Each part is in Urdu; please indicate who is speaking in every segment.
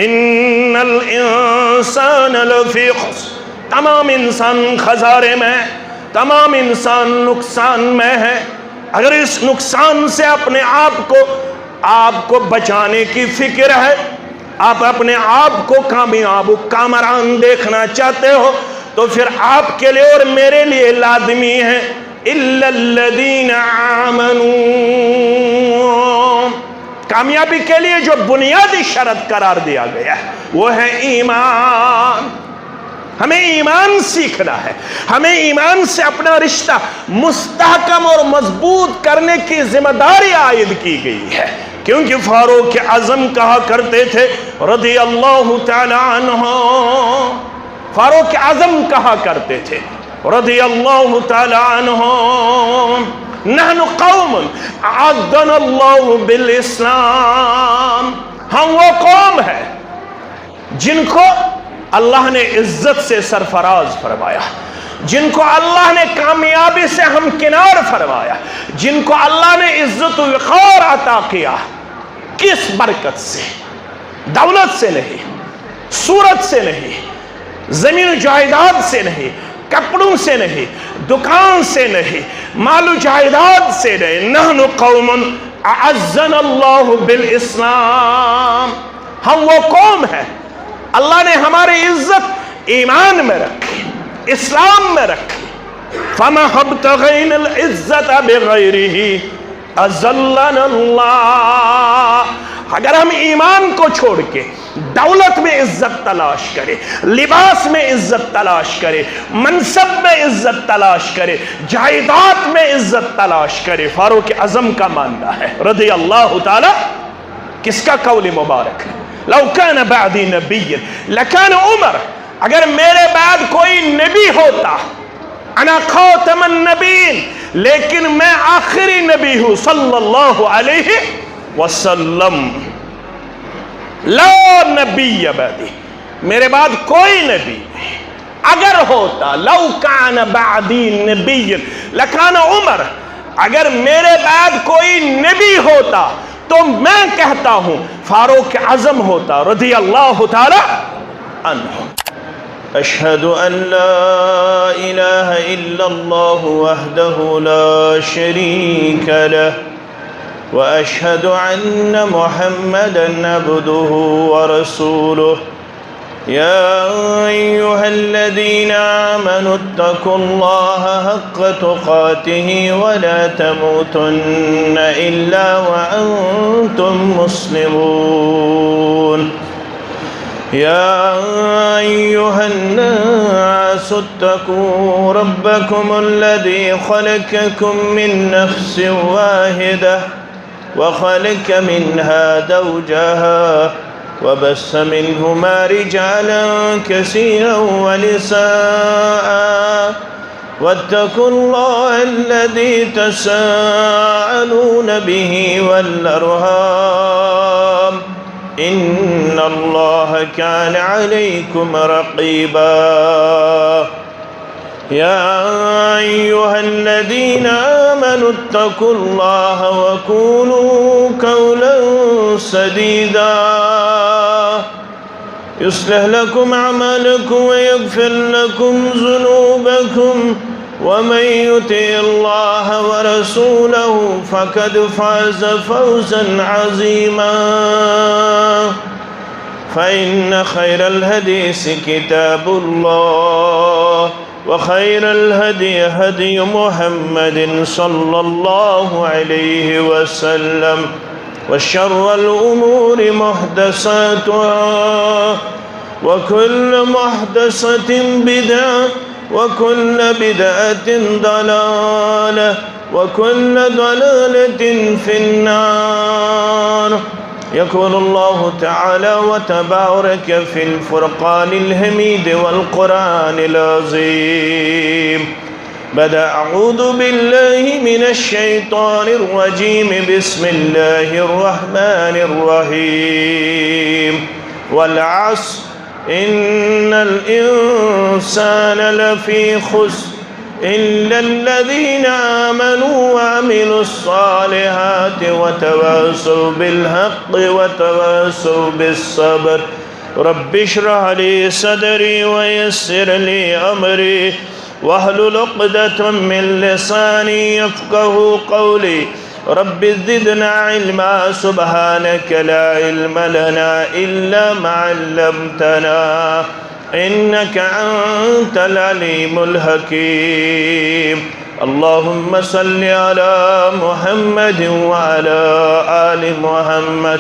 Speaker 1: ان الانسان لفی خسر، تمام انسان خسارے میں، تمام انسان نقصان میں ہے۔ اگر اس نقصان سے اپنے آپ کو بچانے کی فکر ہے، آپ اپنے آپ کو کامیاب کامران دیکھنا چاہتے ہو، تو پھر آپ کے لیے اور میرے لیے لازمی ہے اِلَّا الَّذِينَ آمَنُوا، کامیابی کے لیے جو بنیادی شرط قرار دیا گیا ہے وہ ہے ایمان۔ ہمیں ایمان سیکھنا ہے، ہمیں ایمان سے اپنا رشتہ مستحکم اور مضبوط کرنے کی ذمہ داری عائد کی گئی ہے، کیونکہ فاروق اعظم کہا کرتے تھے رضی اللہ تعالی عنہ، فاروق اعظم کہا کرتے تھے رضی اللہ تعالی عنہ، نحن قوم اعزنا اللہ بالاسلام، ہم وہ قوم ہے جن کو اللہ نے عزت سے سرفراز فرمایا، جن کو اللہ نے کامیابی سے ہمکنار فرمایا، جن کو اللہ نے عزت و وقار عطا کیا۔ کس برکت سے؟ دولت سے نہیں، صورت سے نہیں، زمین و جائیداد سے نہیں، کپڑوں سے نہیں، دکان سے نہیں، مال و جائیداد سے نہیں، نحن قوم اعزنا اللہ بالاسلام، ہم وہ قوم ہیں اللہ نے ہماری عزت ایمان میں رکھی، اسلام میں رکھی۔ فَمَا ابْتَغَيْنَا الْعِزَّةَ بِغَيْرِهِ أَذَلَّنَا اللَّهُ، اگر ہم ایمان کو چھوڑ کے دولت میں عزت تلاش کرے، لباس میں عزت تلاش کرے، منصب میں عزت تلاش کرے، جائیداد میں عزت تلاش کرے، فاروق اعظم کا ماننا ہے رضی اللہ تعالی، کس کا قول مبارک ہے؟ لو کان بعدی نبی لکان عمر، اگر میرے بعد کوئی نبی ہوتا، انا خاتم النبیین، لیکن میں آخری نبی ہوں صلی اللہ علیہ وسلم، لا نبی بعدی، میرے بعد کوئی نبی اگر ہوتا، لو کان بعدی نبی لکان عمر، اگر میرے بعد کوئی نبی ہوتا تو میں کہتا ہوں فاروق اعظم ہوتا رضی اللہ تعالی عنہ۔ اشہد ان لا الہ الا اللہ وحدہ لا شریک لہ واشہد ان محمدا عبدہ ورسولہ يا أيها الذين آمنوا اتقوا الله حق تقاته ولا تموتن إلا وأنتم مسلمون يا أيها الناس اتقوا ربكم الذي خلقكم من نفس واحدة وخلق منها زوجها وبث منهما رجالا كثيرا ونساء واتقوا الله الذي تساءلون به والأرحام إن الله كان عليكم رقيبا يا أيها الذين آمنوا اتقوا الله وقولوا قولا سديدا يصلح لكم أعمالكم ويغفر لكم ذنوبكم ومن يطع الله ورسوله فقد فاز فوزا عظيما فإن خير الحديث كتاب الله وخير الهدي هدي محمد صلى الله عليه وسلم وشر الأمور محدثاتها وكل محدثة بدعة وكل بدعة ضلالة وكل ضلالة في النار يقول الله تعالى وتبارك في الفرقان الحميد والقرآن العظيم بدأ أعوذ بالله من الشيطان الرجيم بسم الله الرحمن الرحيم والعصر إن الإنسان لفي خسر إلا الذين آمنوا وعملوا الصالحات وتواصوا بالحق وتواصوا بالصبر رب اشرح لي صدري ويسر لي أمري واحلل عقدة من لساني يفقهوا قولي رب زدنا علما سبحانك لا علم لنا إلا ما علمتنا إنك أنت العليم الحكيم اللهم صل على محمد وعلى آل محمد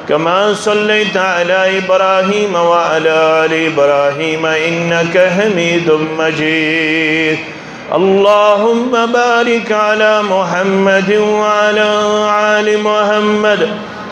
Speaker 1: كما صليت على إبراهيم وعلى آل إبراهيم إنك حميد مجيد اللهم بارك على محمد وعلى آل محمد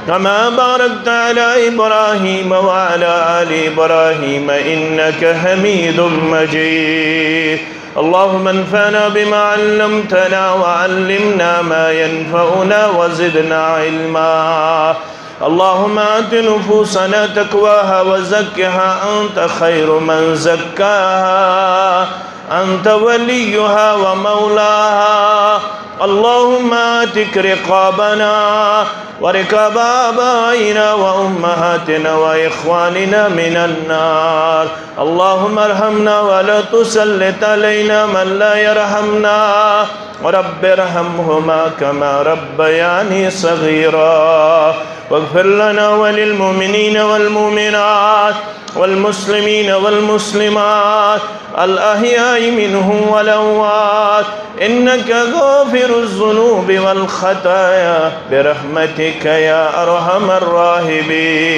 Speaker 1: كما باركت على إبراهيم وعلى آل إبراهيم إنك حميد مجيد اللهم انفعنا بما علمتنا وعلمنا ما ينفعنا وزدنا علما اللهم آت نفوسنا تقواها وزكها أنت خير من زكاها أنت وليها ومولاها اللهم آتك رقابنا ورقاب آبائنا وأمهاتنا وإخواننا من النار اللهم ارحمنا ولا تسلط علينا من لا يرحمنا رب ارحمهما كما ربياني صغيرا واغفر لنا وللمؤمنين والمؤمنات والمسلمين والمسلمات الأحياء منهم والأموات إنك غافر الذنوب والخطايا برحمتك يا أرحم الراحمين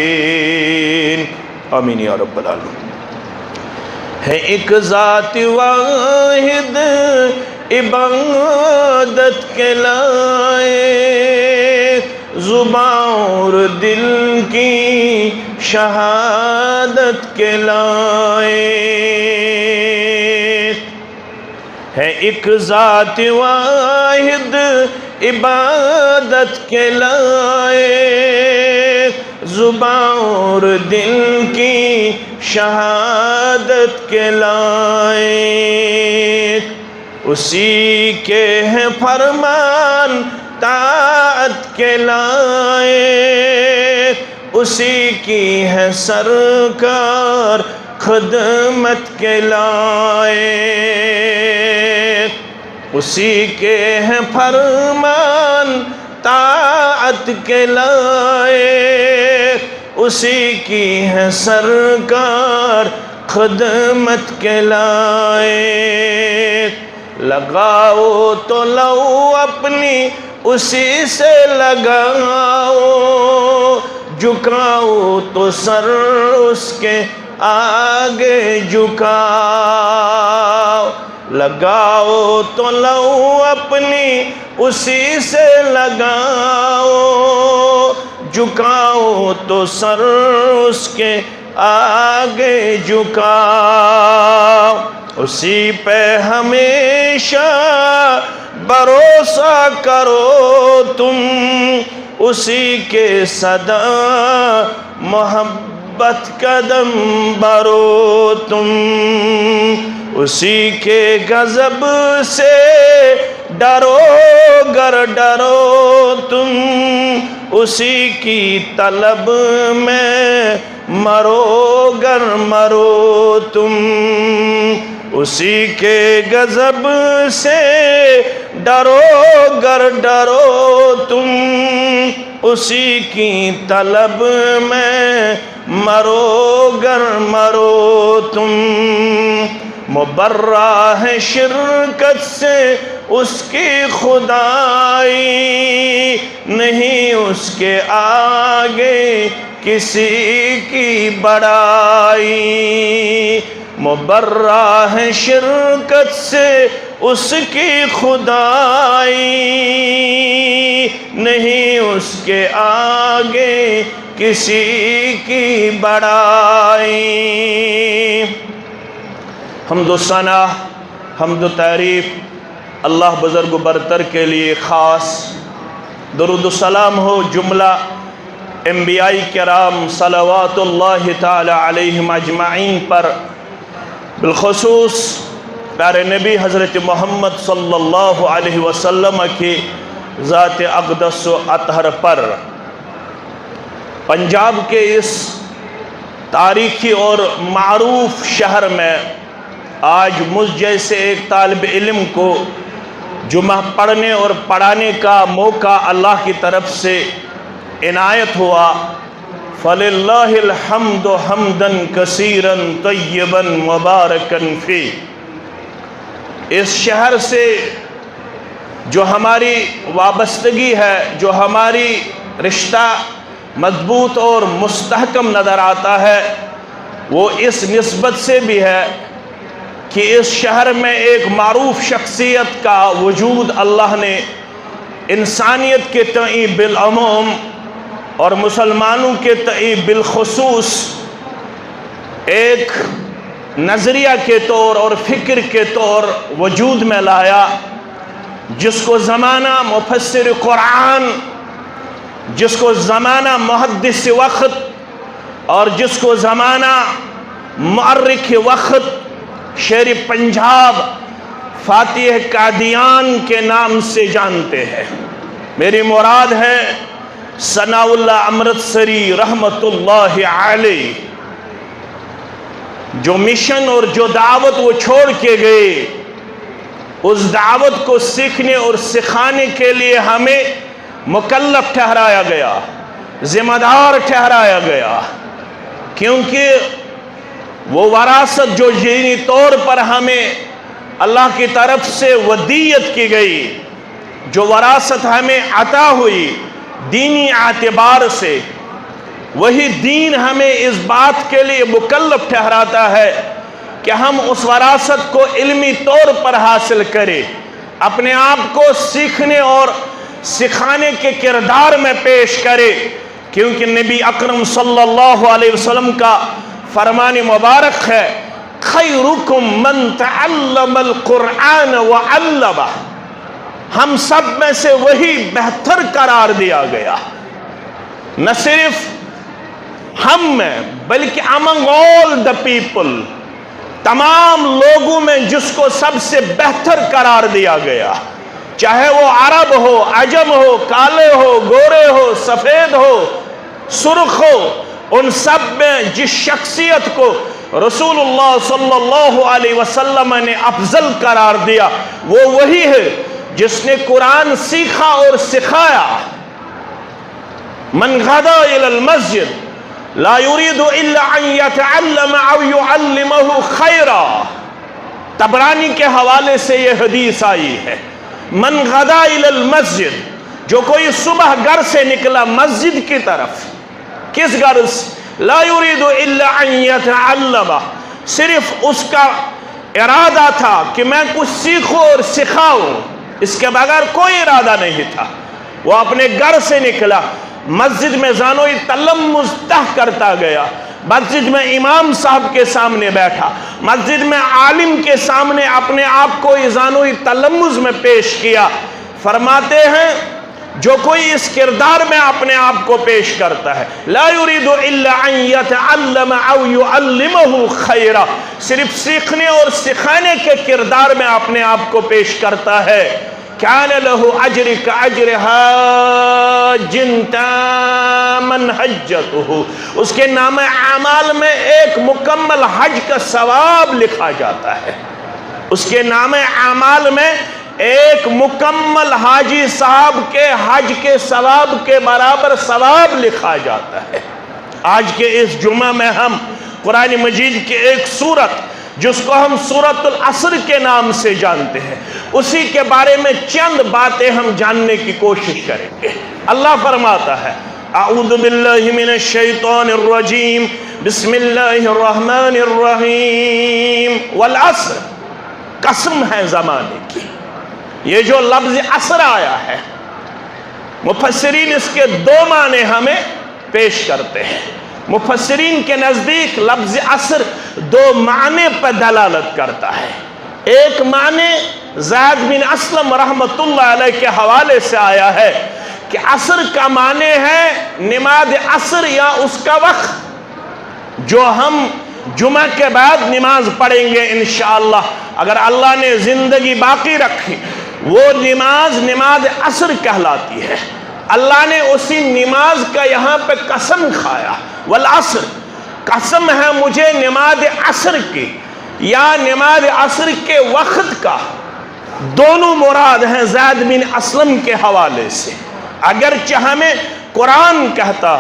Speaker 1: آمین یا رب العالمین ہے ایک ذات واحد عبادت کے لائق زبان اور دل کی شہادت کے لائق ہے ایک ذات واحد عبادت کے لائق زبان اور دل کی شہادت کے لائق اسی کے ہیں فرمان طاعت کے لائق اسی کی ہے سرکار خدمت کے لائق اسی کے ہیں فرمان طاعت کے لائق اسی کی ہے سرکار خدمت کے لائق لگاؤ تو لو اپنی اسی سے لگاؤ جھکاؤ تو سر اس کے آگے جھکاؤ لگاؤ تو لو اپنی اسی سے لگاؤ جھکاؤ تو سر اس کے آگے جھکاؤ اسی پہ ہمیشہ بھروسہ کرو تم اسی کے صدا محبت قدم بھرو تم اسی کے غضب سے ڈرو گر ڈرو تم اسی کی طلب میں مرو گر مرو تم اسی کے غضب سے ڈرو گر ڈرو تم اسی کی طلب میں مرو گر مرو تم مبرہ ہے شرکت سے اس کی خدائی نہیں اس کے آگے کسی کی بڑائی مبرہ ہے شرکت سے اس کی خدائی نہیں اس کے آگے کسی کی بڑائی حمد و ثنا حمد و تعریف اللہ بزرگ و برتر کے لیے خاص درود و سلام ہو جملہ انبیاء کرام صلوات اللہ تعالی علیہم اجمعین پر بالخصوص پیارے نبی حضرت محمد صلی اللہ علیہ وسلم کی ذات اقدس و اطہر پر پنجاب کے اس تاریخی اور معروف شہر میں آج مجھ جیسے ایک طالب علم کو جمعہ پڑھنے اور پڑھانے کا موقع اللہ کی طرف سے عنایت ہوا۔ فَلِلَّهِ الْحَمْدُ حَمْدًا كَثِيرًا طَيِّبًا مُبَارَكًا فِيهِ۔ اس شہر سے جو ہماری وابستگی ہے، جو ہماری رشتہ مضبوط اور مستحکم نظر آتا ہے، وہ اس نسبت سے بھی ہے کہ اس شہر میں ایک معروف شخصیت کا وجود اللہ نے انسانیت کے تئیں بالعموم اور مسلمانوں کے تئیں بالخصوص ایک نظریہ کے طور اور فکر کے طور وجود میں لایا، جس کو زمانہ مفسر قرآن، جس کو زمانہ محدث وقت اور جس کو زمانہ مؤرخ وقت شیر پنجاب فاتح قادیان کے نام سے جانتے ہیں۔ میری مراد ہے ثناء اللہ امرتسری رحمت اللہ علیہ، جو مشن اور جو دعوت وہ چھوڑ کے گئے، اس دعوت کو سیکھنے اور سکھانے کے لیے ہمیں مکلف ٹھہرایا گیا، ذمہ دار ٹھہرایا گیا، کیونکہ وہ وراثت جو دینی طور پر ہمیں اللہ کی طرف سے ودیت کی گئی، جو وراثت ہمیں عطا ہوئی دینی اعتبار سے، وہی دین ہمیں اس بات کے لیے مکلف ٹھہراتا ہے کہ ہم اس وراثت کو علمی طور پر حاصل کریں، اپنے آپ کو سیکھنے اور سکھانے کے کردار میں پیش کرے، کیونکہ نبی اکرم صلی اللہ علیہ وسلم کا فرمان مبارک ہے خیرکم من تعلم القرآن وعلمہ۔ ہم سب میں سے وہی بہتر قرار دیا گیا، نہ صرف ہم میں بلکہ among all the people، تمام لوگوں میں جس کو سب سے بہتر قرار دیا گیا، چاہے وہ عرب ہو، عجم ہو، کالے ہو، گورے ہو، سفید ہو، سرخ ہو، ان سب میں جس شخصیت کو رسول اللہ صلی اللہ علیہ وسلم نے افضل قرار دیا، وہ وہی ہے جس نے قرآن سیکھا اور سکھایا۔ من غدا الى المسجد لا يريد الا ان يتعلم او يعلمه خيرا، طبرانی کے حوالے سے یہ حدیث آئی ہے، من غدا الى المسجد، جو کوئی صبح گھر سے نکلا مسجد کی طرف، کس غرض؟ لا يريد الا ان يتعلم، صرف اس کا ارادہ تھا کہ میں کچھ سیکھوں اور سکھاؤں، اس کے بغیر کوئی ارادہ نہیں تھا۔ وہ اپنے گھر سے نکلا، مسجد میں زانوی تلمذ تہ کرتا گیا، مسجد میں امام صاحب کے سامنے بیٹھا، مسجد میں عالم کے سامنے اپنے آپ کو زانوی تلمذ میں پیش کیا۔ فرماتے ہیں جو کوئی اس کردار میں اپنے آپ کو پیش کرتا ہے، لا يريد الا ان يتعلم او يعلمه خيرا، صرف سیکھنے اور سکھانے کے کردار میں اپنے آپ کو پیش کرتا ہے، كان له اجر كاجر حاج تاما حجته، اس کے نام اعمال میں ایک مکمل حج کا ثواب لکھا جاتا ہے، اس کے نام اعمال میں ایک مکمل حاجی صاحب کے حج کے ثواب کے برابر ثواب لکھا جاتا ہے۔ آج کے اس جمعہ میں ہم قرآن مجید کی ایک سورت جس کو ہم سورۃ العصر کے نام سے جانتے ہیں، اسی کے بارے میں چند باتیں ہم جاننے کی کوشش کریں گے۔ اللہ فرماتا ہے اعوذ باللہ من الشیطان الرجیم بسم اللہ الرحمن الرحیم والعصر، قسم ہے زمانے کی۔ یہ جو لفظ عصر آیا ہے، مفسرین اس کے دو معنی ہمیں پیش کرتے ہیں۔ مفسرین کے نزدیک لفظ عصر دو معنی پر دلالت کرتا ہے۔ ایک معنی زید بن اسلم رحمت اللہ علیہ کے حوالے سے آیا ہے کہ عصر کا معنی ہے نماز عصر یا اس کا وقت جو ہم جمعہ کے بعد نماز پڑھیں گے انشاءاللہ، اگر اللہ نے زندگی باقی رکھی، وہ نماز عصر کہلاتی ہے۔ اللہ نے اسی نماز کا یہاں پہ قسم کھایا، والعصر، قسم ہے مجھے نماز عصر کی یا نماز عصر کے وقت کا، دونوں مراد ہیں زید بن اسلم کے حوالے سے، اگرچہ ہمیں قرآن کہتا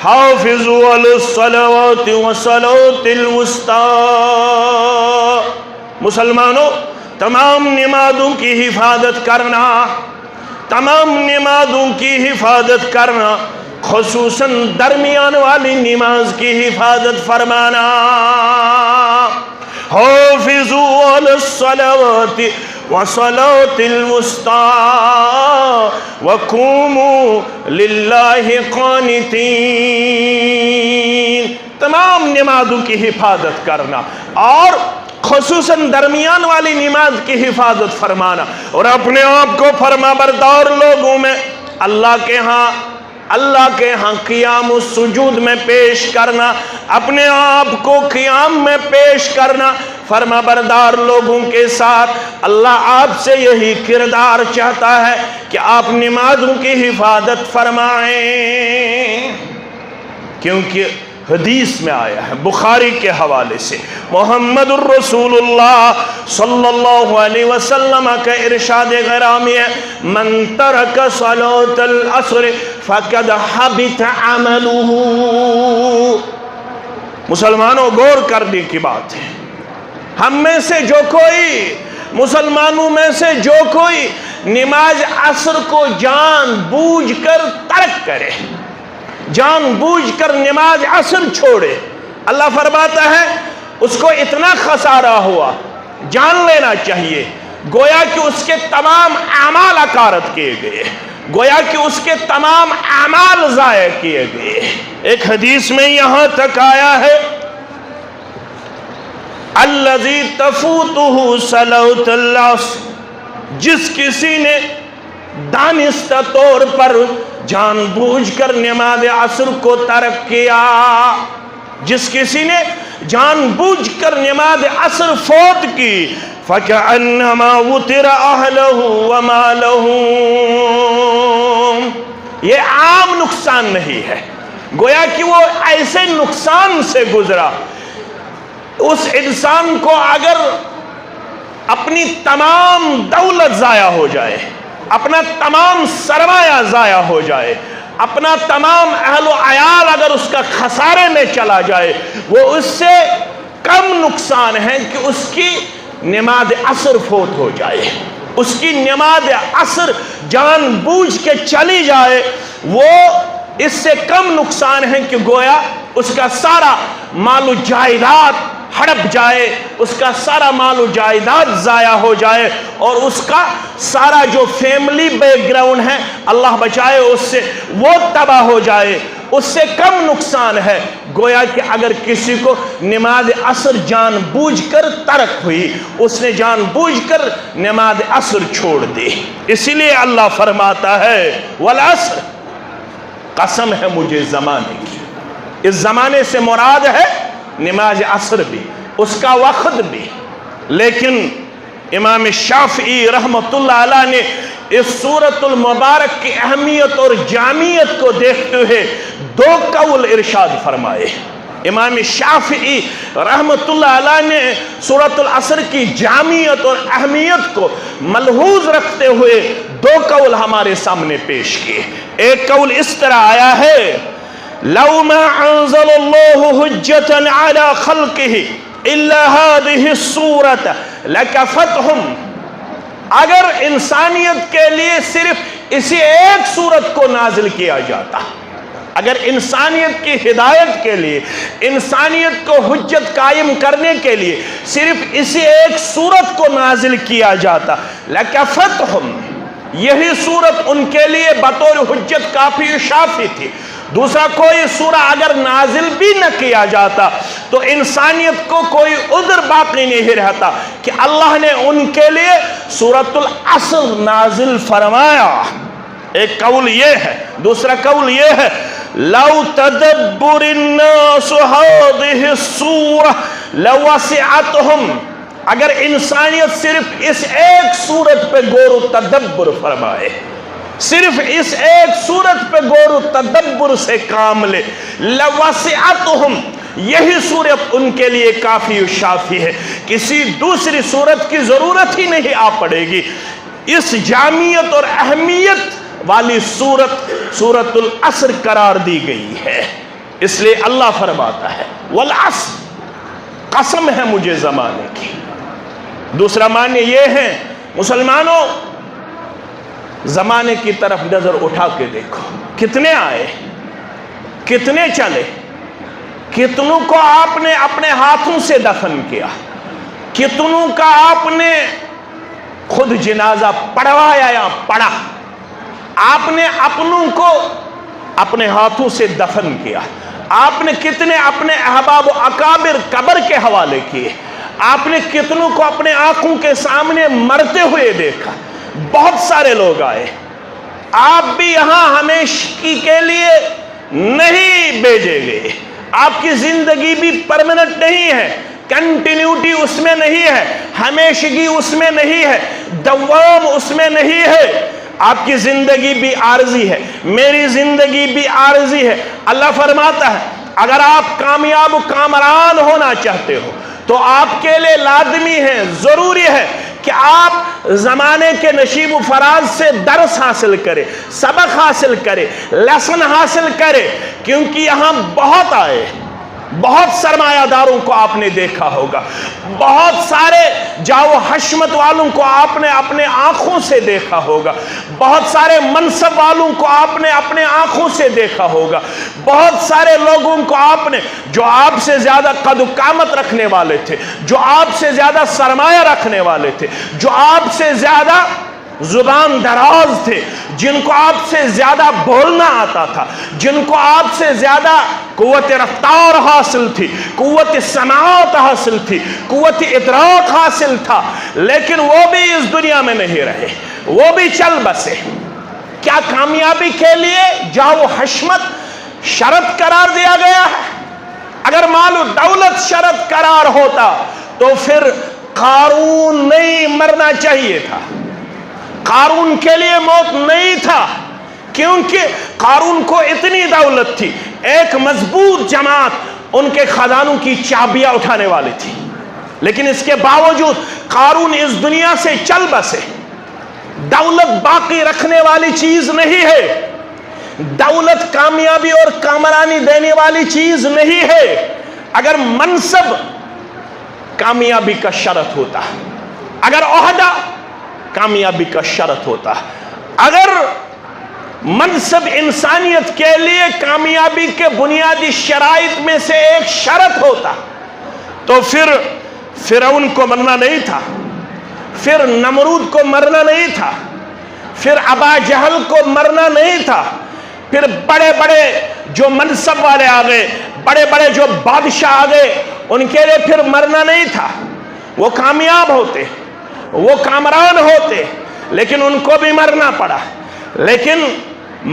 Speaker 1: حافظوا علی الصلوات والصلاۃ الوسطی، مسلمانوں تمام نمازوں کی حفاظت کرنا، تمام نمازوں کی حفاظت کرنا، خصوصاً درمیان والی نماز کی حفاظت فرمانا۔ حافظوا علی الصلوات وصلاۃ الوسطی وقوموا للہ قانتین، تمام نمازوں کی حفاظت کرنا اور خصوصاً درمیان والی نماز کی حفاظت فرمانا، اور اپنے آپ کو فرما بردار لوگوں میں اللہ کے ہاں قیام و سجود میں پیش کرنا، اپنے آپ کو قیام میں پیش کرنا، فرما بردار لوگوں کے ساتھ اللہ آپ سے یہی کردار چاہتا ہے کہ آپ نمازوں کی حفاظت فرمائیں، کیونکہ حدیث میں آیا ہے بخاری کے حوالے سے، محمد الرسول اللہ صلی اللہ علیہ وسلم کا ارشاد گرامی ہے، من ترک صلاۃ العصر فقد حبط عملہ۔ مسلمانوں غور کرنے کی بات ہے، ہم میں سے جو کوئی، مسلمانوں میں سے جو کوئی نماز عصر کو جان بوجھ کر ترک کرے، جان بوجھ کر نماز عصر چھوڑے، اللہ فرماتا ہے اس کو اتنا خسارہ ہوا، جان لینا چاہیے، گویا کہ اس کے تمام اعمال اکارت کیے گئے، گویا کہ اس کے تمام اعمال ضائع کیے گئے۔ ایک حدیث میں یہاں تک آیا ہے الذی تفوتہ صلاۃ العصر، جس کسی نے دانستہ طور پر جان بوجھ کر نماز عصر کو ترک کیا، جس کسی نے جان بوجھ کر نماز عصر فوت کی، فَكَأَنَّمَا وُتِرَ أَهْلَهُ وَمَالَهُ، یہ عام نقصان نہیں ہے، گویا کہ وہ ایسے نقصان سے گزرا، اس انسان کو اگر اپنی تمام دولت ضائع ہو جائے، اپنا تمام سرمایہ ضائع ہو جائے، اپنا تمام اہل و عیال اگر اس کا خسارے میں چلا جائے، وہ اس سے کم نقصان ہے کہ اس کی نماز عصر فوت ہو جائے، اس کی نماز عصر جان بوجھ کے چلی جائے، وہ اس سے کم نقصان ہے کہ گویا اس کا سارا مال و جائیداد ہڑپ جائے، اس کا سارا مال و جائیداد ضائع ہو جائے، اور اس کا سارا جو فیملی بیک گراؤنڈ ہے اللہ بچائے اس سے وہ تباہ ہو جائے، اس سے کم نقصان ہے گویا کہ اگر کسی کو نماز عصر جان بوجھ کر ترک ہوئی، اس نے جان بوجھ کر نماز عصر چھوڑ دی۔ اسی لیے اللہ فرماتا ہے والعصر، قسم ہے مجھے زمانے کی، اس زمانے سے مراد ہے نماز عصر بھی، اس کا وقت بھی، لیکن امام شافعی رحمت اللہ علیہ نے اس سورۃ المبارک کی اہمیت اور جامعیت کو دیکھتے ہوئے دو قول ارشاد فرمائے۔ امام شافعی رحمت اللہ علیہ نے سورۃ العصر کی جامعیت اور اہمیت کو ملحوظ رکھتے ہوئے دو قول ہمارے سامنے پیش کیے۔ ایک قول اس طرح آیا ہے لو ما انزل اللہ حجتا علی خلقہ الا هذه السورۃ لکفتہم، اگر انسانیت کے لیے صرف اسی ایک سورت کو نازل کیا جاتا، اگر انسانیت کی ہدایت کے لیے، انسانیت کو حجت قائم کرنے کے لیے صرف اسی ایک سورت کو نازل کیا جاتا، لکفتہم، یہی سورت ان کے لیے بطور حجت کافی شافی تھی۔ دوسرا کوئی سورہ اگر نازل بھی نہ کیا جاتا تو انسانیت کو کوئی عذر باقی نہیں رہتا کہ اللہ نے ان کے لیے سورۃ العصر نازل فرمایا۔ ایک قول یہ ہے، دوسرا قول یہ ہے لو تدبر الناس هذه السورة لوسعتهم، اگر انسانیت صرف اس ایک سورت پہ غور و تدبر فرمائے، صرف اس ایک سورت پہ غور و تدبر سے کام لے، لوسعتهم، یہی صورت ان کے لیے کافی و شافی ہے، کسی دوسری صورت کی ضرورت ہی نہیں آ پڑے گی۔ اس جامعیت اور اہمیت والی سورت العصر قرار دی گئی ہے، اس لیے اللہ فرماتا ہے والعصر، قسم ہے مجھے زمانے کی۔ دوسرا معنی یہ ہے مسلمانوں، زمانے کی طرف نظر اٹھا کے دیکھو، کتنے آئے، کتنے چلے، کتنوں کو آپ نے اپنے ہاتھوں سے دفن کیا، کتنوں کا آپ نے خود جنازہ پڑھوایا یا پڑھا، آپ نے اپنوں کو اپنے ہاتھوں سے دفن کیا، آپ نے کتنے اپنے احباب و اکابر قبر کے حوالے کیے، آپ نے کتنوں کو اپنے آنکھوں کے سامنے مرتے ہوئے دیکھا۔ بہت سارے لوگ آئے، آپ بھی یہاں ہمیشگی کے لیے نہیں بھیجے گئے، آپ کی زندگی بھی پرمنٹ نہیں ہے، کنٹینیوٹی اس میں نہیں ہے، ہمیشگی اس میں نہیں ہے، دوام اس میں نہیں ہے، آپ کی زندگی بھی عارضی ہے، میری زندگی بھی عارضی ہے۔ اللہ فرماتا ہے اگر آپ کامیاب و کامران ہونا چاہتے ہو تو آپ کے لیے لازمی ہے، ضروری ہے کہ آپ زمانے کے نشیب و فراز سے درس حاصل کرے، سبق حاصل کرے، لیسن حاصل کرے، کیونکہ یہاں بہت آئے، بہت سرمایہ داروں کو آپ نے دیکھا ہوگا، بہت سارے جاؤ حشمت والوں کو آپ نے اپنے آنکھوں سے دیکھا ہوگا، بہت سارے منصب والوں کو آپ نے اپنے آنکھوں سے دیکھا ہوگا، بہت سارے لوگوں کو آپ نے جو آپ سے زیادہ قد و قامت رکھنے والے تھے، جو آپ سے زیادہ سرمایہ رکھنے والے تھے، جو آپ سے زیادہ زبان دراز تھے، جن کو آپ سے زیادہ بولنا آتا تھا، جن کو آپ سے زیادہ قوت رفتار حاصل تھی، قوت سماعت حاصل تھی، قوت ادراک حاصل تھا، لیکن وہ بھی اس دنیا میں نہیں رہے، وہ بھی چل بسے۔ کیا کامیابی کے لیے جاؤ حشمت شرط قرار دیا گیا ہے؟ اگر مال و دولت شرط قرار ہوتا تو پھر قارون نہیں مرنا چاہیے تھا، قارون کے لیے موت نہیں تھا، کیونکہ قارون کو اتنی دولت تھی، ایک مضبوط جماعت ان کے خزانوں کی چابیاں اٹھانے والی تھی، لیکن اس کے باوجود قارون اس دنیا سے چل بسے۔ دولت باقی رکھنے والی چیز نہیں ہے، دولت کامیابی اور کامرانی دینے والی چیز نہیں ہے۔ اگر منصب کامیابی کا شرط ہوتا، اگر عہدہ کامیابی کا شرط ہوتا، اگر منصب انسانیت کے لیے کامیابی کے بنیادی شرائط میں سے ایک شرط ہوتا تو پھر فرعون کو مرنا نہیں تھا، پھر نمرود کو مرنا نہیں تھا، پھر ابا جہل کو مرنا نہیں تھا، پھر بڑے بڑے جو منصب والے آ گئے، بڑے بڑے جو بادشاہ آ گئے، ان کے لیے پھر مرنا نہیں تھا۔ وہ کامیاب ہوتے، وہ کامران ہوتے، لیکن ان کو بھی مرنا پڑا۔ لیکن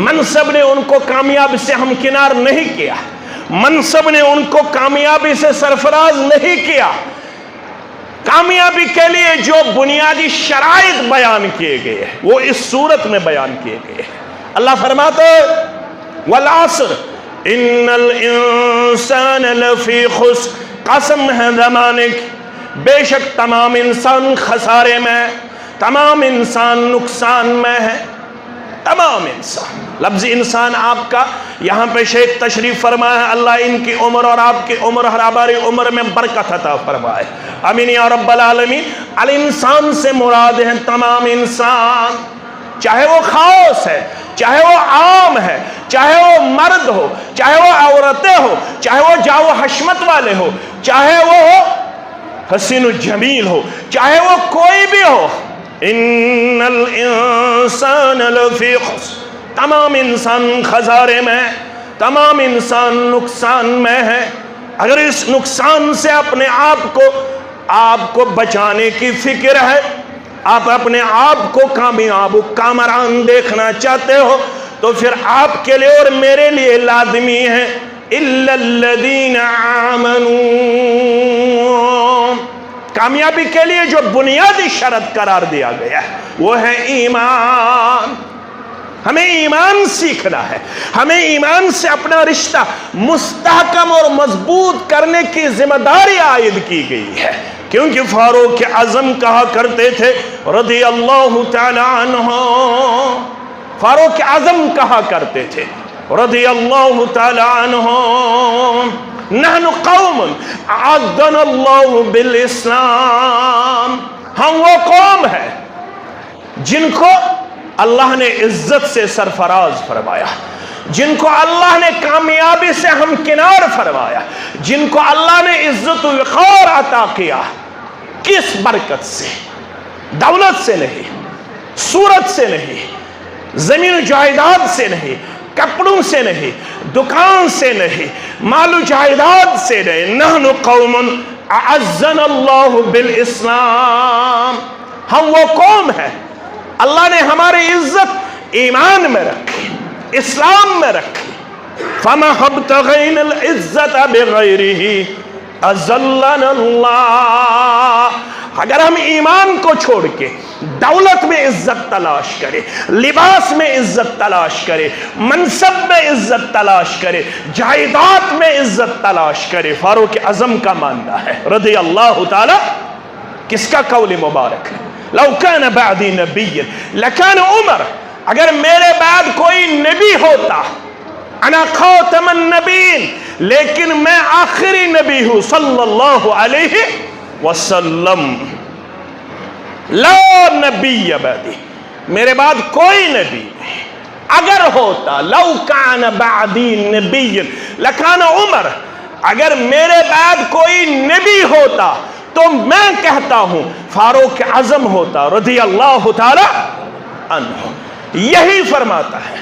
Speaker 1: منصب نے ان کو کامیابی سے ہمکنار نہیں کیا، منصب نے ان کو کامیابی سے سرفراز نہیں کیا۔ کامیابی کے لیے جو بنیادی شرائط بیان کیے گئے ہیں وہ اس صورت میں بیان کیے گئے ہیں۔ اللہ فرماتا ہے والعصر ان الانسان لفی خسر، قسم ہے زمانے کی، بے شک تمام انسان خسارے میں، تمام انسان نقصان میں ہے، تمام انسان۔ لفظ انسان آپ کا یہاں پہ شیخ تشریف فرمایا ہے، اللہ ان کی عمر اور آپ کی عمر ہر ہماری عمر میں برکت عطا فرمائے، آمین یا رب العالمین۔ الانسان سے مراد ہیں تمام انسان، چاہے وہ خاص ہے، چاہے وہ عام ہے، چاہے وہ مرد ہو، چاہے وہ عورتیں ہو، چاہے وہ جاؤ حشمت والے ہو، چاہے وہ حسین و جمیل ہو، چاہے وہ کوئی بھی ہو۔ ان الانسان لفی خسر، تمام انسان خسارے میں، تمام انسان نقصان میں ہے۔ اگر اس نقصان سے اپنے آپ کو بچانے کی فکر ہے، آپ اپنے آپ کو کامیاب و کامران دیکھنا چاہتے ہو، تو پھر آپ کے لیے اور میرے لیے لازمی ہے الا الذین آمنوا، کامیابی کے لیے جو بنیادی شرط قرار دیا گیا ہے وہ ہے ایمان۔ ہمیں ایمان سیکھنا ہے، ہمیں ایمان سے اپنا رشتہ مستحکم اور مضبوط کرنے کی ذمہ داری عائد کی گئی ہے، کیونکہ فاروق اعظم کہا کرتے تھے رضی اللہ تعالی عنہ، فاروق اعظم کہا کرتے تھے رضی اللہ تعالی عنہ، نحن قوم اعزنا اللہ بالاسلام، ہم وہ قوم ہے جن کو اللہ نے عزت سے سرفراز فرمایا، جن کو اللہ نے کامیابی سے ہمکنار فرمایا، جن کو اللہ نے عزت و وقار عطا کیا۔ کس برکت سے؟ دولت سے نہیں، صورت سے نہیں، زمین و جائیداد سے نہیں، کپڑوں سے نہیں، دکان سے نہیں، مال و جائیداد سے نہیں، نحن قوم اعزنا اللہ بالاسلام، ہم وہ قوم ہیں اللہ نے ہماری عزت ایمان میں رکھی، اسلام میں رکھی۔ فَمَا ابْتَغَيْنَا الْعِزَّةَ بِغَيْرِهِ أَذَلَّنَا اللَّهُ، اگر ہم ایمان کو چھوڑ کے دولت میں عزت تلاش کرے، لباس میں عزت تلاش کرے، منصب میں عزت تلاش کرے، جائیداد میں عزت تلاش کرے، فاروق اعظم کا ماننا ہے رضی اللہ تعالی، کس کا قول مبارک ہے؟ لو کان بعدی نبی لکان عمر، اگر میرے بعد کوئی نبی ہوتا، انا خاتم النبیین، لیکن میں آخری نبی ہوں صلی اللہ علیہ وسلم، لا نبی بعدی، میرے بعد کوئی نبی نہیں، اگر ہوتا لو کان بعدی نبی لکان عمر، اگر میرے بعد کوئی نبی ہوتا تو میں کہتا ہوں فاروق اعظم ہوتا رضی اللہ تعالی عنہ۔ یہی فرماتا ہے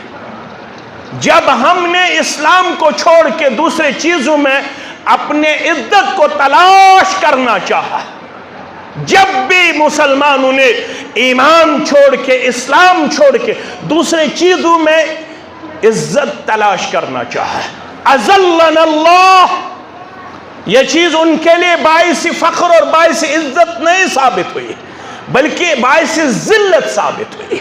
Speaker 1: جب ہم نے اسلام کو چھوڑ کے دوسرے چیزوں میں اپنے عزت کو تلاش کرنا چاہا، جب بھی مسلمانوں نے ایمان چھوڑ کے، اسلام چھوڑ کے دوسرے چیزوں میں عزت تلاش کرنا چاہا، اذلنا اللہ، یہ چیز ان کے لیے باعث فخر اور باعث عزت نہیں ثابت ہوئی بلکہ باعث ذلت ثابت ہوئی۔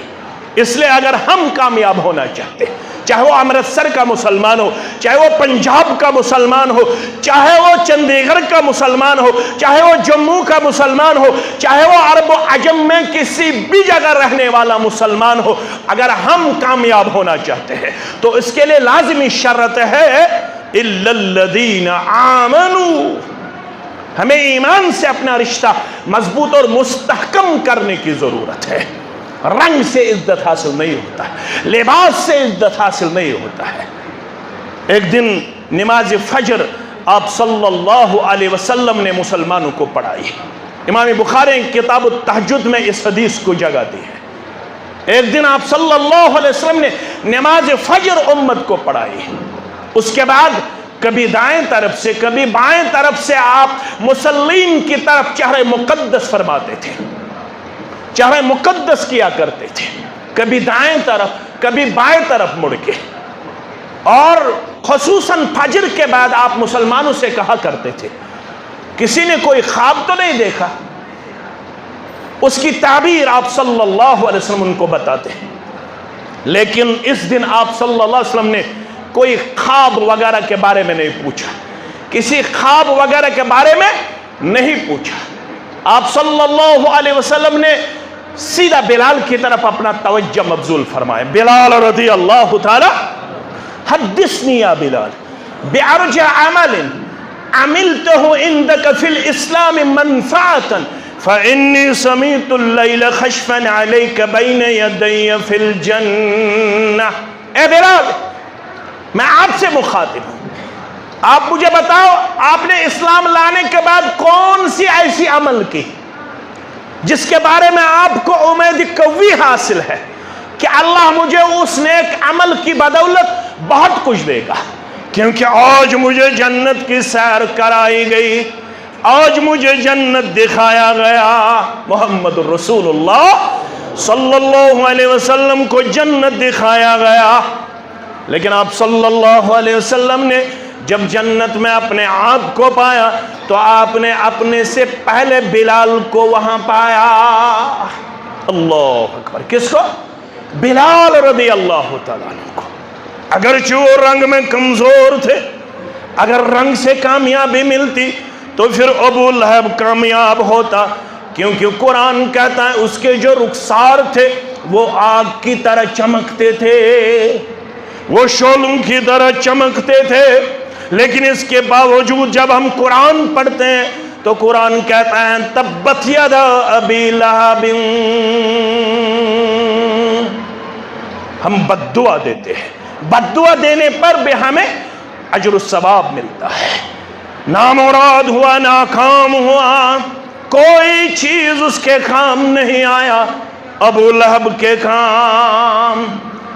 Speaker 1: اس لیے اگر ہم کامیاب ہونا چاہتے، چاہے وہ امرتسر کا مسلمان ہو، چاہے وہ پنجاب کا مسلمان ہو، چاہے وہ چندی گڑھ کا مسلمان ہو، چاہے وہ جموں کا مسلمان ہو، چاہے وہ عرب و عجم میں کسی بھی جگہ رہنے والا مسلمان ہو، اگر ہم کامیاب ہونا چاہتے ہیں تو اس کے لیے لازمی شرط ہے إِلَّا الَّذِينَ آمَنُوا، ہمیں ایمان سے اپنا رشتہ مضبوط اور مستحکم کرنے کی ضرورت ہے۔ رنگ سے عزت حاصل نہیں ہوتا ہے، لباس سے عزت حاصل نہیں ہوتا ہے۔ ایک دن نماز فجر آپ صلی اللہ علیہ وسلم نے مسلمانوں کو پڑھائی، امام بخاری کتاب التہجد میں اس حدیث کو جگہ دی ہے۔ ایک دن آپ صلی اللہ علیہ وسلم نے نماز فجر امت کو پڑھائی، اس کے بعد کبھی دائیں طرف سے کبھی بائیں طرف سے آپ مسلمین کی طرف چہرہ مقدس فرماتے تھے، چہرہ مقدس کیا کرتے تھے، کبھی دائیں طرف کبھی بائیں طرف مڑ کے، اور خصوصاً فجر کے بعد آپ مسلمانوں سے کہا کرتے تھے کسی نے کوئی خواب تو نہیں دیکھا، اس کی تعبیر آپ صلی اللہ علیہ وسلم ان کو بتاتے ہیں۔ لیکن اس دن آپ صلی اللہ علیہ وسلم نے کوئی خواب وغیرہ کے بارے میں نہیں پوچھا، کسی خواب وغیرہ کے بارے میں نہیں پوچھا۔ آپ صلی اللہ علیہ وسلم نے سیدھا بلال کی طرف اپنا توجہ مبذول فرمائے، بلال رضی اللہ تعالی، حدثنی یا بلال بأرجع عمل عملته عندك في الإسلام منفعة فإني سمعت الليل خشفا عليك بين يدي في الجنة۔ اے بلال، میں آپ سے مخاطب ہوں، آپ مجھے بتاؤ آپ نے اسلام لانے کے بعد کون سی ایسی عمل کی جس کے بارے میں آپ کو امید قوی حاصل ہے کہ اللہ مجھے اس نیک عمل کی بدولت بہت کچھ دے گا، کیونکہ آج مجھے جنت کی سیر کرائی گئی، آج مجھے جنت دکھایا گیا۔ محمد رسول اللہ صلی اللہ علیہ وسلم کو جنت دکھایا گیا، لیکن آپ صلی اللہ علیہ وسلم نے جب جنت میں اپنے آپ کو پایا تو آپ نے اپنے سے پہلے بلال کو وہاں پایا۔ اللہ اکبر، کس کو؟ بلال رضی اللہ تعالیٰ عنہ کو اگرچہ وہ رنگ میں کمزور تھے، اگر رنگ سے کامیابی ملتی تو پھر ابو لہب کامیاب ہوتا، کیونکہ قرآن کہتا ہے اس کے جو رخسار تھے وہ آگ کی طرح چمکتے تھے، وہ شعلوں کی طرح چمکتے تھے۔ لیکن اس کے باوجود جب ہم قرآن پڑھتے ہیں تو قرآن کہتا ہے تبت یدا ابی لہب، ہم بد دعا دیتے ہیں، بد دعا دینے پر بھی ہمیں اجر و ثواب ملتا ہے۔ نامراد ہوا، ناکام ہوا، کوئی چیز اس کے کام نہیں آیا، ابو لہب کے کام۔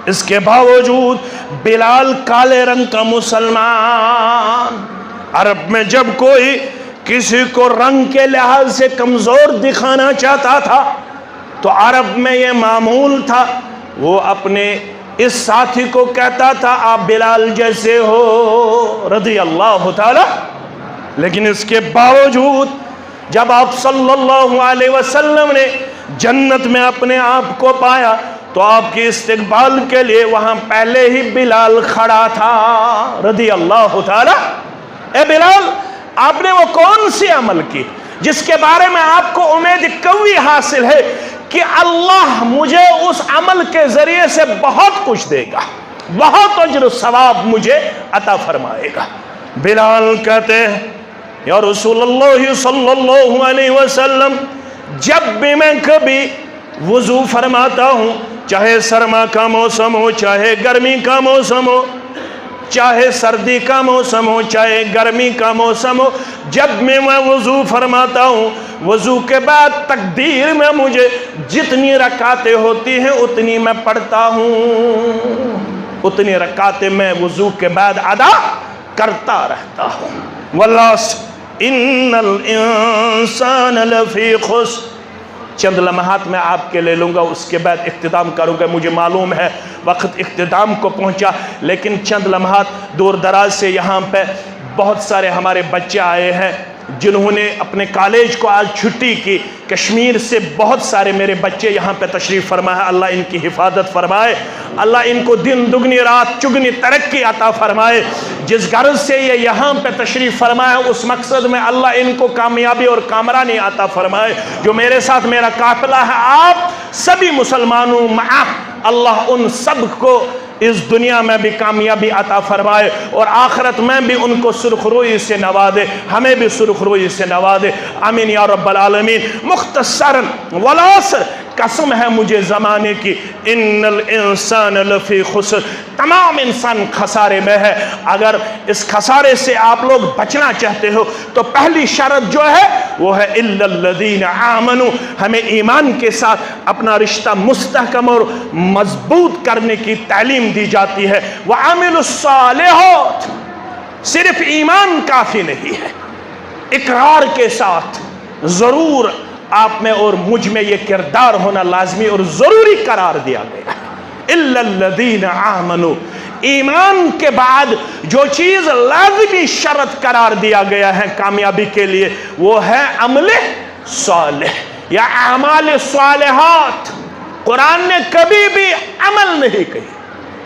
Speaker 1: اس کے باوجود بلال کالے رنگ کا مسلمان، عرب میں جب کوئی کسی کو رنگ کے لحاظ سے کمزور دکھانا چاہتا تھا تو عرب میں یہ معمول تھا، وہ اپنے اس ساتھی کو کہتا تھا آپ بلال جیسے ہو رضی اللہ تعالی۔ لیکن اس کے باوجود جب آپ صلی اللہ علیہ وسلم نے جنت میں اپنے آپ کو پایا تو آپ کے استقبال کے لیے وہاں پہلے ہی بلال کھڑا تھا رضی اللہ تعالی۔ اے بلال، آپ نے وہ کون سی عمل کی جس کے بارے میں آپ کو امید قوی حاصل ہے کہ اللہ مجھے اس عمل کے ذریعے سے بہت کچھ دے گا، بہت اجر و ثواب مجھے عطا فرمائے گا؟ بلال کہتے ہیں یا رسول اللہ صلی اللہ علیہ وسلم، جب بھی میں کبھی وضو فرماتا ہوں، چاہے سرما کا موسم ہو، چاہے گرمی کا موسم ہو، چاہے سردی کا موسم ہو، چاہے گرمی کا موسم ہو، جب میں وضو فرماتا ہوں، وضو کے بعد تقدیر میں مجھے جتنی رکعتیں ہوتی ہیں اتنی میں پڑھتا ہوں، اتنی رکعتیں میں وضو کے بعد ادا کرتا رہتا ہوں۔ والعصر ان الانسان لفی خسر۔ چند لمحات میں آپ کے لے لوں گا، اس کے بعد اختتام کروں گا۔ مجھے معلوم ہے وقت اختتام کو پہنچا، لیکن چند لمحات دور دراز سے یہاں پہ بہت سارے ہمارے بچے آئے ہیں جنہوں نے اپنے کالج کو آج چھٹی کی۔ کشمیر سے بہت سارے میرے بچے یہاں پہ تشریف فرما ہے، اللہ ان کی حفاظت فرمائے، اللہ ان کو دن دگنی رات چگنی ترقی عطا فرمائے۔ جس غرض سے یہ یہاں پہ تشریف فرمائے اس مقصد میں اللہ ان کو کامیابی اور کامرانی عطا فرمائے۔ جو میرے ساتھ میرا قافلہ ہے، آپ سبھی مسلمانوں معاہ، اللہ ان سب کو اس دنیا میں بھی کامیابی عطا فرمائے اور آخرت میں بھی ان کو سرخروئی سے نوازے، ہمیں بھی سرخروئی سے نوازے، آمین یا رب العالمین۔ مختصراً والعصر، قسم ہے مجھے زمانے کی، ان الانسان لفی خسر، تمام انسان خسارے میں ہے۔ اگر اس خسارے سے آپ لوگ بچنا چاہتے ہو تو پہلی شرط جو ہے وہ ہے الا الذین آمنوا، ہمیں ایمان کے ساتھ اپنا رشتہ مستحکم اور مضبوط کرنے کی تعلیم دی جاتی ہے۔ وعملوا الصالحات، صرف ایمان کافی نہیں ہے، اقرار کے ساتھ ضرور آپ میں اور مجھ میں یہ کردار ہونا لازمی اور ضروری قرار دیا گیا ہے۔ الا الذین آمنوا، ایمان کے بعد جو چیز لازمی شرط قرار دیا گیا ہے کامیابی کے لیے وہ ہے عمل صالح یا اعمال صالحات۔ قرآن نے کبھی بھی عمل نہیں کہی،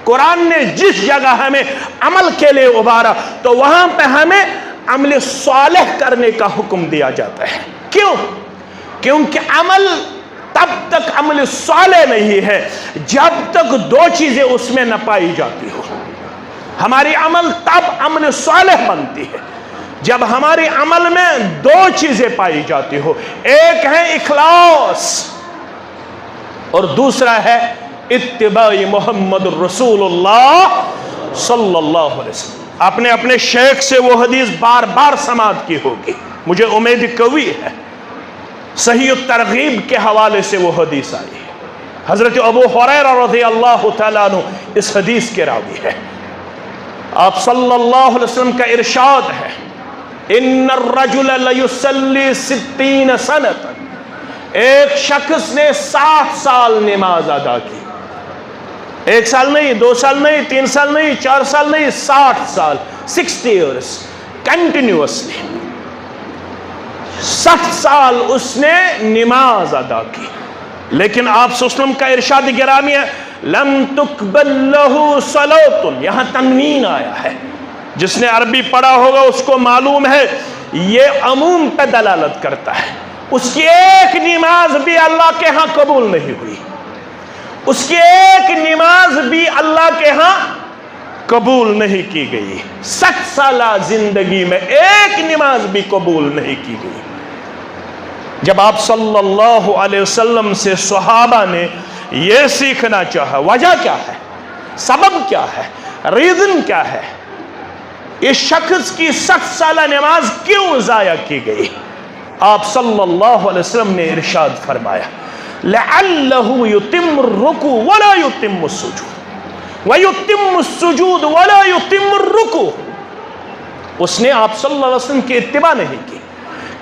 Speaker 1: قرآن نے جس جگہ ہمیں عمل کے لیے ابھارا تو وہاں پہ ہمیں عمل صالح کرنے کا حکم دیا جاتا ہے۔ کیوں؟ کیونکہ عمل تب تک عمل صالح نہیں ہے جب تک دو چیزیں اس میں نہ پائی جاتی ہو۔ ہماری عمل تب عمل صالح بنتی ہے جب ہماری عمل میں دو چیزیں پائی جاتی ہو، ایک ہے اخلاص اور دوسرا ہے اتباع محمد رسول اللہ صلی اللہ علیہ وسلم۔ آپ نے اپنے شیخ سے وہ حدیث بار بار سماعت کی ہوگی، مجھے امید قوی ہے، صحیح الترغیب کے حوالے سے وہ حدیث آئی ہے۔ حضرت ابو ہریرہ رضی اللہ تعالیٰ عنہ اس حدیث کے راوی ہے۔ آپ صلی اللہ علیہ وسلم کا ارشاد ہے ان الرجل لیصلی 60 سنة، ایک شخص نے 60 سال نماز ادا کی، 1 سال نہیں، 2 سال نہیں، 3 سال نہیں، 4 سال نہیں، 60 سال، 60 years کنٹینیوسلی، 60 سال اس نے نماز ادا کی۔ لیکن آپ صلی اللہ علیہ وسلم کا ارشاد گرامی ہے لم تقبل له صلاۃ، یہاں تنوین آیا ہے، جس نے عربی پڑھا ہوگا اس کو معلوم ہے یہ عموم پہ دلالت کرتا ہے۔ اس کی ایک نماز بھی اللہ کے ہاں قبول نہیں ہوئی، اس کی ایک نماز بھی اللہ کے ہاں قبول نہیں کی گئی، 60 سالہ زندگی میں ایک نماز بھی قبول نہیں کی گئی۔ جب آپ صلی اللہ علیہ وسلم سے صحابہ نے یہ سیکھنا چاہا، وجہ کیا ہے، سبب کیا ہے، ریزن کیا ہے، اس شخص کی 60 سالہ نماز کیوں ضائع کی گئی، آپ صلی اللہ علیہ وسلم نے ارشاد فرمایا لعلہ یتم الرکوع ولا یتم السجود ویتم السجود ولا یتم الرکوع۔ اس نے آپ صلی اللہ علیہ وسلم کی اتباع نہیں کی،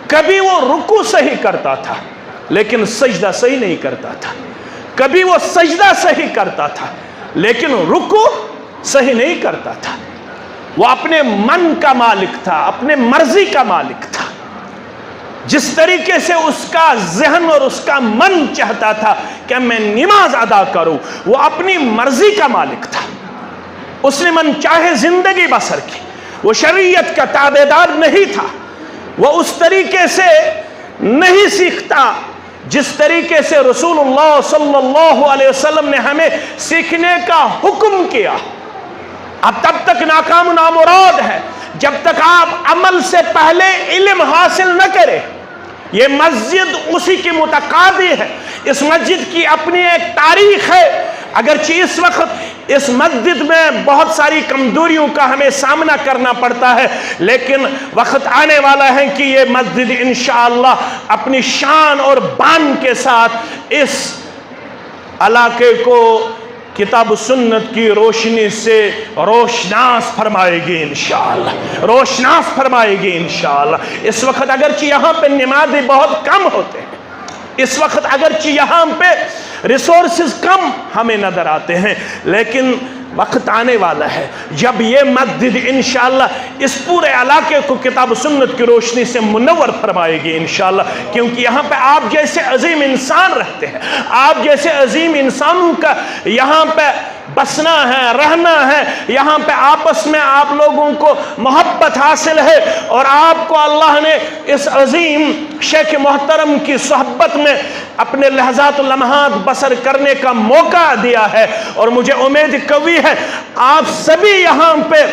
Speaker 1: کبھی وہ رکوع صحیح کرتا تھا لیکن سجدہ صحیح نہیں کرتا تھا، کبھی وہ سجدہ صحیح کرتا تھا لیکن رکوع صحیح نہیں کرتا تھا۔ وہ اپنے من کا مالک تھا، اپنے مرضی کا مالک تھا، جس طریقے سے اس کا ذہن اور اس کا من چاہتا تھا کہ میں نماز ادا کروں، وہ اپنی مرضی کا مالک تھا، اس نے من چاہے زندگی بسر کی، وہ شریعت کا تابعدار نہیں تھا، وہ اس طریقے سے نہیں سیکھتا جس طریقے سے رسول اللہ صلی اللہ علیہ وسلم نے ہمیں سیکھنے کا حکم کیا۔ اب تب تک ناکام نامراد ہے جب تک آپ عمل سے پہلے علم حاصل نہ کریں۔ یہ مسجد اسی کی متقاضی ہے، اس مسجد کی اپنی ایک تاریخ ہے، اگرچہ اس وقت اس مسجد میں بہت ساری کمزوریوں کا ہمیں سامنا کرنا پڑتا ہے، لیکن وقت آنے والا ہے کہ یہ مسجد انشاءاللہ اپنی شان اور بان کے ساتھ اس علاقے کو کتاب و سنت کی روشنی سے روشناس فرمائے گی انشاءاللہ، روشناس فرمائے گی انشاءاللہ۔ اس وقت اگرچہ یہاں پہ نمازیں بہت کم ہوتے ہیں، اس وقت اگرچہ یہاں پہ ریسورسز کم ہمیں نظر آتے ہیں، لیکن وقت آنے والا ہے جب یہ مسجد انشاءاللہ اس پورے علاقے کو کتاب و سنت کی روشنی سے منور فرمائے گی انشاءاللہ، کیونکہ یہاں پہ آپ جیسے عظیم انسان رہتے ہیں، آپ جیسے عظیم انسانوں کا یہاں پہ بسنا ہے، رہنا ہے، یہاں پہ آپس میں آپ لوگوں کو محبت حاصل ہے، اور آپ کو اللہ نے اس عظیم شیخ محترم کی صحبت میں اپنے لحظات و لمحات بسر کرنے کا موقع دیا ہے، اور مجھے امید قوی ہے آپ سبھی یہاں پہ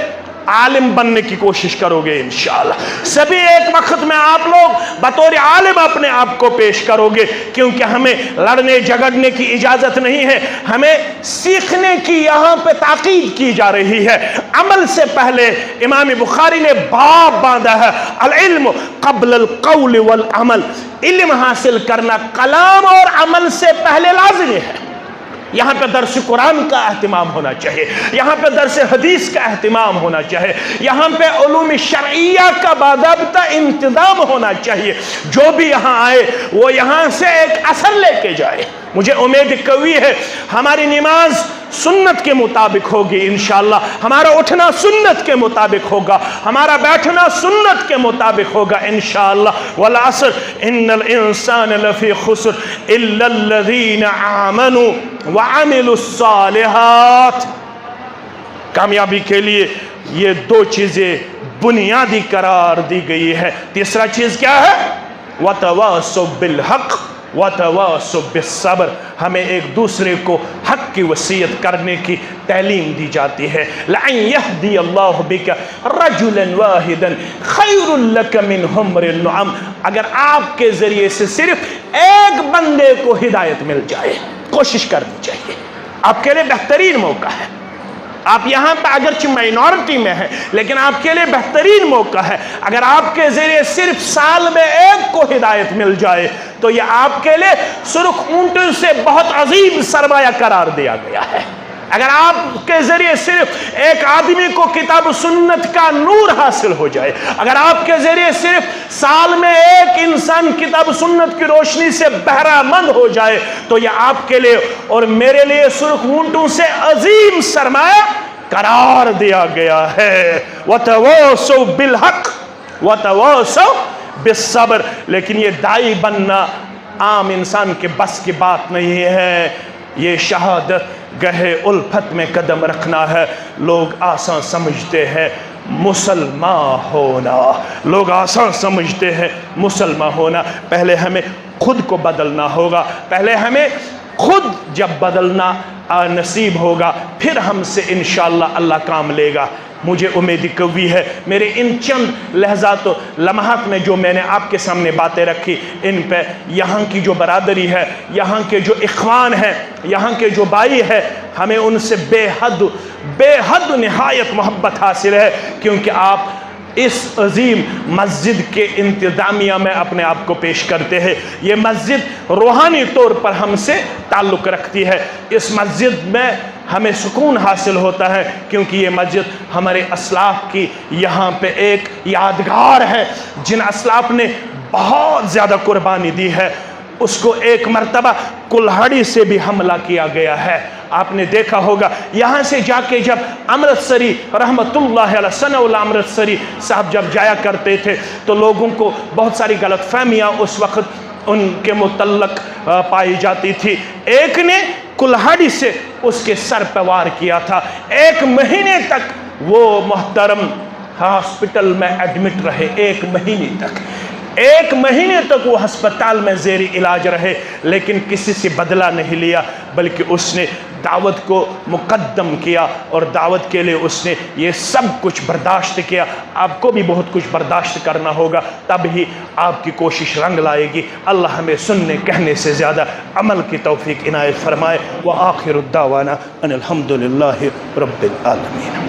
Speaker 1: عالم بننے کی کوشش کرو گے انشاءاللہ، سبھی ایک وقت میں آپ لوگ بطور عالم اپنے آپ کو پیش کرو گے، کیونکہ ہمیں لڑنے جھگڑنے کی اجازت نہیں ہے، ہمیں سیکھنے کی یہاں پہ تاکید کی جا رہی ہے۔ عمل سے پہلے امام بخاری نے باب باندھا ہے العلم قبل القول والعمل، علم حاصل کرنا کلام اور عمل سے پہلے لازمی ہے۔ یہاں پہ درس قرآن کا اہتمام ہونا چاہیے، یہاں پہ درس حدیث کا اہتمام ہونا چاہیے، یہاں پہ علوم شرعیہ کا باضابطہ انتظام ہونا چاہیے، جو بھی یہاں آئے وہ یہاں سے ایک اثر لے کے جائے۔ مجھے امید قوی ہے ہماری نماز سنت کے مطابق ہوگی انشاءاللہ، ہمارا اٹھنا سنت کے مطابق ہوگا، ہمارا بیٹھنا سنت کے مطابق ہوگا انشاءاللہ۔ والعصر ان الانسان لفی خسر الا الذین آمنوا وعملوا الصالحات۔ کامیابی کے لیے یہ دو چیزیں بنیادی قرار دی گئی ہے۔ تیسرا چیز کیا ہے؟ وَتَوَاصَوْا بِالْحَقِّ وَتَوَاصَوْا بِالصَّبْرِ، ہمیں ایک دوسرے کو حق کی وصیت کرنے کی تعلیم دی جاتی ہے۔ لَعَنْ يَهْدِيَ اللَّهُ بِكَ رَجُلًا وَاحِدًا خَيْرٌ لَكَ مِنْ حُمْرِ النُّعَمِ، اگر آپ کے ذریعے سے صرف ایک بندے کو ہدایت مل جائے، کوشش کرنی چاہیے، آپ کے لیے بہترین موقع ہے۔ آپ یہاں پہ اگرچہ مائنورٹی میں ہیں لیکن آپ کے لیے بہترین موقع ہے، اگر آپ کے ذریعے صرف سال میں ایک کو ہدایت مل جائے تو یہ آپ کے لیے سرخ اونٹوں سے بہت عظیم سرمایہ قرار دیا گیا ہے۔ اگر آپ کے ذریعے صرف ایک آدمی کو کتاب و سنت کا نور حاصل ہو جائے، اگر آپ کے ذریعے صرف سال میں ایک انسان کتاب و سنت کی روشنی سے بہرہ مند ہو جائے تو یہ آپ کے لیے اور میرے لیے سرخ اونٹوں سے عظیم سرمایہ قرار دیا گیا ہے۔ وَتَوَاصَوْا بِالْحَقِّ وَتَوَاصَوْا بِالصَّبْرِ، لیکن یہ داعی بننا عام انسان کے بس کی بات نہیں ہے۔ یہ شہادت گہے الفت میں قدم رکھنا ہے۔ لوگ آسان سمجھتے ہیں مسلمان ہونا، لوگ آسان سمجھتے ہیں مسلمان ہونا۔ پہلے ہمیں خود کو بدلنا ہوگا، پہلے ہمیں خود جب بدلنا نصیب ہوگا پھر ہم سے انشاءاللہ اللہ کام لے گا۔ مجھے امید قوی ہے میرے ان چند لحظات و لمحات میں جو میں نے آپ کے سامنے باتیں رکھی، ان پہ یہاں کی جو برادری ہے، یہاں کے جو اخوان ہیں، یہاں کے جو بھائی ہیں، ہمیں ان سے بے حد نہایت محبت حاصل ہے، کیونکہ آپ اس عظیم مسجد کے انتظامیہ میں اپنے آپ کو پیش کرتے ہیں۔ یہ مسجد روحانی طور پر ہم سے تعلق رکھتی ہے۔ اس مسجد میں ہمیں سکون حاصل ہوتا ہے، کیونکہ یہ مسجد ہمارے اسلاف کی یہاں پہ ایک یادگار ہے۔ جن اسلاف نے بہت زیادہ قربانی دی ہے، اس کو ایک مرتبہ کلہڑی سے بھی حملہ کیا گیا ہے۔ آپ نے دیکھا ہوگا یہاں سے جا کے جب امرتسری رحمت اللہ علیہ ثناء اللہ امرتسری صاحب جب جایا کرتے تھے تو لوگوں کو بہت ساری غلط فہمیاں اس وقت ان کے متعلق پائی جاتی تھی۔ ایک نے کلہڑی سے اس کے سر پہ وار کیا تھا، 1 مہینے تک وہ محترم ہاسپٹل میں ایڈمٹ رہے، 1 مہینے تک، 1 مہینے تک وہ ہسپتال میں زیر علاج رہے، لیکن کسی سے بدلہ نہیں لیا، بلکہ اس نے دعوت کو مقدم کیا اور دعوت کے لیے اس نے یہ سب کچھ برداشت کیا۔ آپ کو بھی بہت کچھ برداشت کرنا ہوگا، تب ہی آپ کی کوشش رنگ لائے گی۔ اللہ ہمیں سننے کہنے سے زیادہ عمل کی توفیق عنایت فرمائے۔ وآخر الدعوانا ان الحمدللہ رب العالمین۔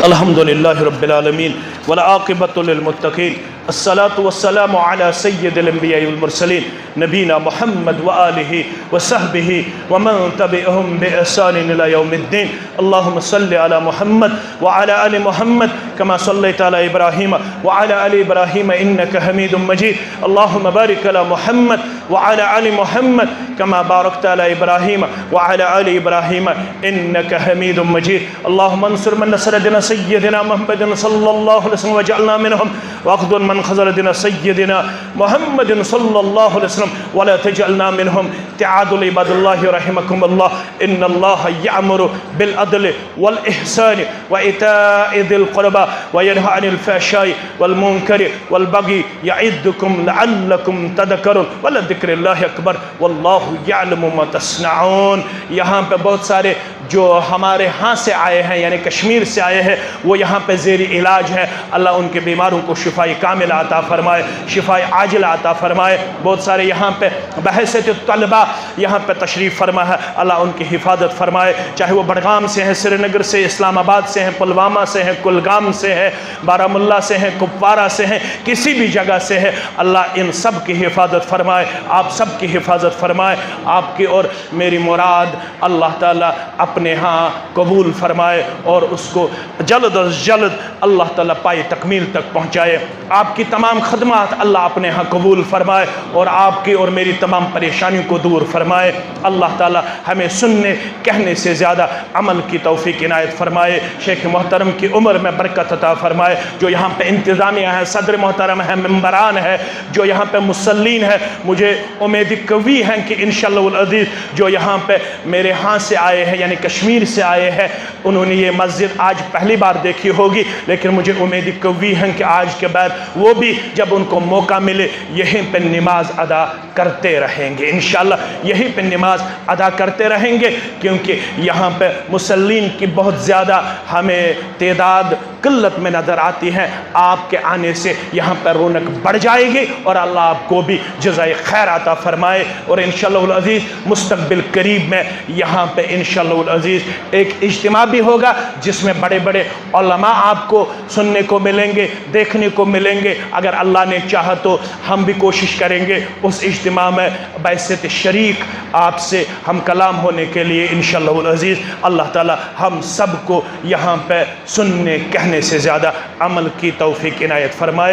Speaker 1: الحمدللہ رب العالمین والعاقبۃ للمتقین، الصلاة والسلام على سید الانبیاء والمرسلین نبینا محمد وآلہ وصحبہ ومن تبعهم بإحسان الى یوم الدین۔ اللہم صل علی محمد وعلى آل محمد كما صلیت علی ابراہیم وعلى آل ابراہیم انک حمید مجید۔ اللہم بارک علی محمد وعلى آل محمد كما بارکت علی ابراہیم وعلى آل ابراہیم انک حمید مجید۔ اللہم انصر من نصر دین سیدنا محمد صلی اللہ علیہ وسلم وجعلنا منہم، واخذل من خذل دین سیدنا محمد صلی اللہ علیہ وسلم ولا تجعلنا منہم۔ تعادل عباد اللہ رحمکم اللہ، ان اللہ یأمر بالعدل والإحسان وإیتاء ذی القربى وینہی عن الفحشاء والمنکر والبغی یعظکم لعلکم تذکرون ولذکر اللہ اکبر واللہ یعلم ما تصنعون۔ یہاں پہ بہت سارے جو ہمارے ہاں سے آئے ہیں، یعنی کشمیر سے آئے ہیں، وہ یہاں پہ زیر علاج ہے۔ اللہ ان کے بیماروں کو شفاء کامل عطا فرمائے، شفاء عاجل عطا فرمائے۔ بہت سارے یہاں پہ بحیثیت طلبہ یہاں پہ تشریف فرما ہے، اللہ ان کی حفاظت فرمائے، چاہے وہ بڑگام سے ہیں، سری نگر سے، اسلام آباد سے ہیں، پلوامہ سے ہیں، کلگام سے ہیں، بارہمولہ سے ہیں، کپوارہ سے ہیں، کسی بھی جگہ سے ہے، اللہ ان سب کی حفاظت فرمائے، آپ سب کی حفاظت فرمائے۔ آپ کی اور میری مراد اللہ تعالیٰ اپنے ہاں قبول فرمائے اور اس کو جلد از جلد اللہ تعالیٰ پائے تکمیل تک پہنچائے۔ آپ کی تمام خدمات اللہ اپنے ہاں قبول فرمائے اور آپ کی اور میری تمام پریشانیوں کو دور فرمائے۔ اللہ تعالیٰ ہمیں سننے کہنے سے زیادہ عمل کی توفیق عنایت فرمائے۔ شیخ محترم کی عمر میں برکت عطا فرمائے، جو یہاں پہ انتظامیہ ہے، صدر محترم ہے، ممبران ہے، جو یہاں پہ مسلین ہے، مجھے امید قوی ہے کہ انشاءاللہ العزیز جو یہاں پہ میرے ہاں سے آئے ہیں، یعنی کشمیر سے آئے ہیں، انہوں نے یہ مسجد آج پہلی بار دیکھی ہوگی، لیکن مجھے امید قوی ہے کہ آج کے بعد وہ بھی جب ان کو موقع ملے یہیں پہ نماز ادا کرتے رہیں گے، انشاءاللہ یہیں پہ نماز ادا کرتے رہیں گے، کیونکہ یہاں پہ مسلین کی بہت زیادہ ہمیں تعداد قلت میں نظر آتی ہے۔ آپ کے آنے سے یہاں پہ رونق بڑھ جائے گی اور اللہ آپ کو بھی جزائے خیر عطا فرمائے۔ اور انشاءاللہ العزیز مستقبل قریب میں یہاں پہ انشاءاللہ العزیز ایک اجتماع بھی ہوگا، جس میں بڑے بڑے علماء آپ کو سننے کو ملیں گے، دیکھنے کو ملیں گے۔ اگر اللہ نے چاہا تو ہم بھی کوشش کریں گے اس اجتماع میں بحیثیت شریک آپ سے ہم کلام ہونے کے لیے انشاءاللہ العزیز۔ اللہ تعالی ہم سب کو یہاں پہ سننے کہنے سے زیادہ عمل کی توفیق عنایت فرمائے۔